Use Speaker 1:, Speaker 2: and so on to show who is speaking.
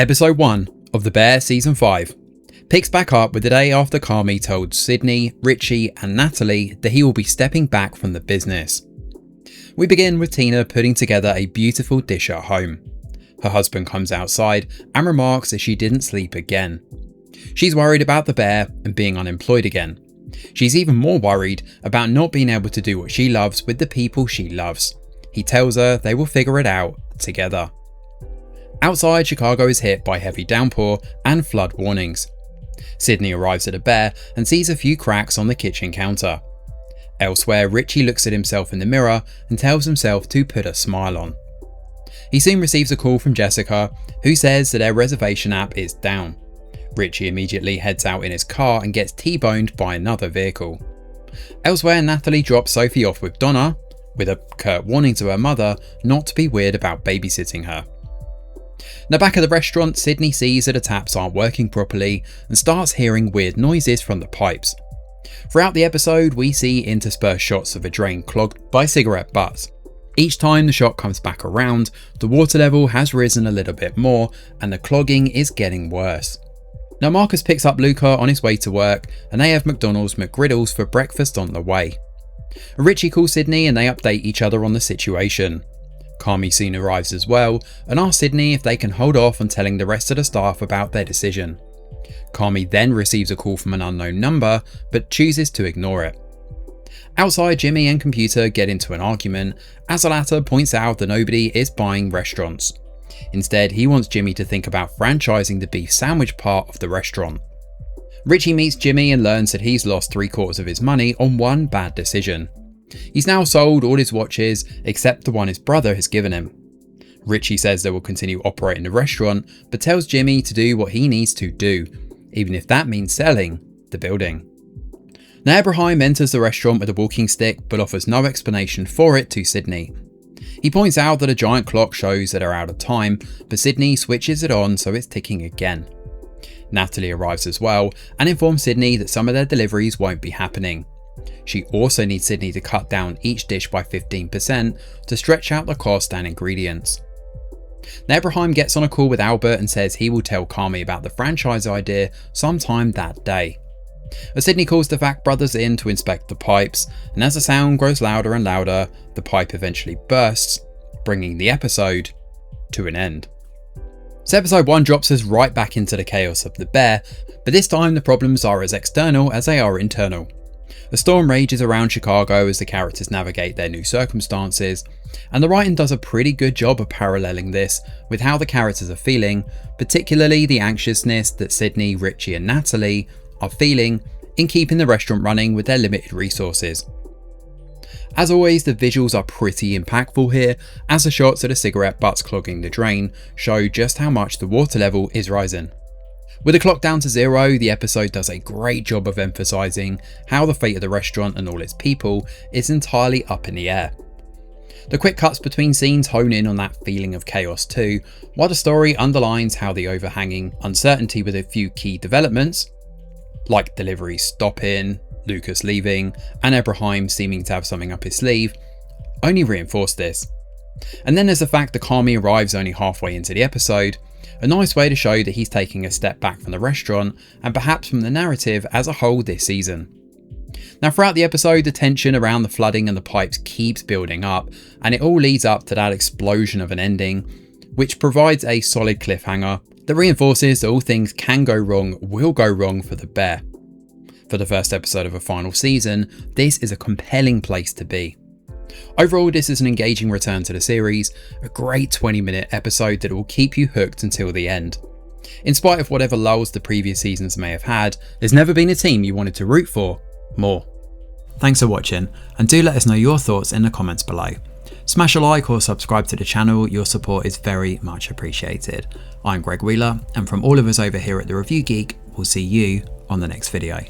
Speaker 1: Episode 1 of The Bear Season 5 picks back up with the day after Carmy told Sydney, Richie and Natalie that he will be stepping back from the business. We begin with Tina putting together a beautiful dish at home. Her husband comes outside and remarks that she didn't sleep again. She's worried about the bear and being unemployed again. She's even more worried about not being able to do what she loves with the people she loves. He tells her they will figure it out together. Outside, Chicago is hit by heavy downpour and flood warnings. Sydney arrives at a bear and sees a few cracks on the kitchen counter. Elsewhere, Richie looks at himself in the mirror and tells himself to put a smile on. He soon receives a call from Jessica, who says that their reservation app is down. Richie immediately heads out in his car and gets T-boned by another vehicle. Elsewhere, Natalie drops Sophie off with Donna, with a curt warning to her mother not to be weird about babysitting her. Now back at the restaurant, Sydney sees that the taps aren't working properly and starts hearing weird noises from the pipes. Throughout the episode, we see interspersed shots of a drain clogged by cigarette butts. Each time the shot comes back around, the water level has risen a little bit more and the clogging is getting worse. Now Marcus picks up Luca on his way to work and they have McDonald's McGriddles for breakfast on the way. Richie calls Sydney and they update each other on the situation. Carmy soon arrives as well and asks Sydney if they can hold off on telling the rest of the staff about their decision. Carmy then receives a call from an unknown number but chooses to ignore it. Outside, Jimmy and Computer get into an argument as the latter points out that nobody is buying restaurants. Instead, he wants Jimmy to think about franchising the beef sandwich part of the restaurant. Richie meets Jimmy and learns that he's lost 3/4 of his money on one bad decision. He's now sold all his watches except the one his brother has given him. Richie says they will continue operating the restaurant but tells Jimmy to do what he needs to do, even if that means selling the building. Now Abraham enters the restaurant with a walking stick but offers no explanation for it to Sydney. He points out that a giant clock shows that they're out of time, but Sydney switches it on so it's ticking again. Natalie arrives as well and informs Sydney that some of their deliveries won't be happening. She also needs Sydney to cut down each dish by 15% to stretch out the cost and ingredients. Now Abraham gets on a call with Albert and says he will tell Carmy about the franchise idea sometime that day. As Sydney calls the Vac brothers in to inspect the pipes, and as the sound grows louder and louder, the pipe eventually bursts, bringing the episode to an end. So episode 1 drops us right back into the chaos of the bear, but this time the problems are as external as they are internal. A storm rages around Chicago as the characters navigate their new circumstances, and the writing does a pretty good job of paralleling this with how the characters are feeling, particularly the anxiousness that Sydney, Richie and Natalie are feeling in keeping the restaurant running with their limited resources. As always, the visuals are pretty impactful here, as the shots of the cigarette butts clogging the drain show just how much the water level is rising. With the clock down to 0, the episode does a great job of emphasising how the fate of the restaurant and all its people is entirely up in the air. The quick cuts between scenes hone in on that feeling of chaos too, while the story underlines how the overhanging uncertainty with a few key developments, like deliveries stopping, Lucas leaving, and Abraham seeming to have something up his sleeve, only reinforce this. And then there's the fact that Carmy arrives only halfway into the episode, a nice way to show that he's taking a step back from the restaurant and perhaps from the narrative as a whole this season. Now throughout the episode, the tension around the flooding and the pipes keeps building up, and it all leads up to that explosion of an ending, which provides a solid cliffhanger that reinforces that all things can go wrong will go wrong for the bear. For the first episode of a final season, this is a compelling place to be. Overall, this is an engaging return to the series, a great 20-minute episode that will keep you hooked until the end. In spite of whatever lulls the previous seasons may have had, there's never been a team you wanted to root for more. Thanks for watching, and do let us know your thoughts in the comments below. Smash a like or subscribe to the channel, your support is very much appreciated. I'm Greg Wheeler, and from all of us over here at The Review Geek, we'll see you on the next video.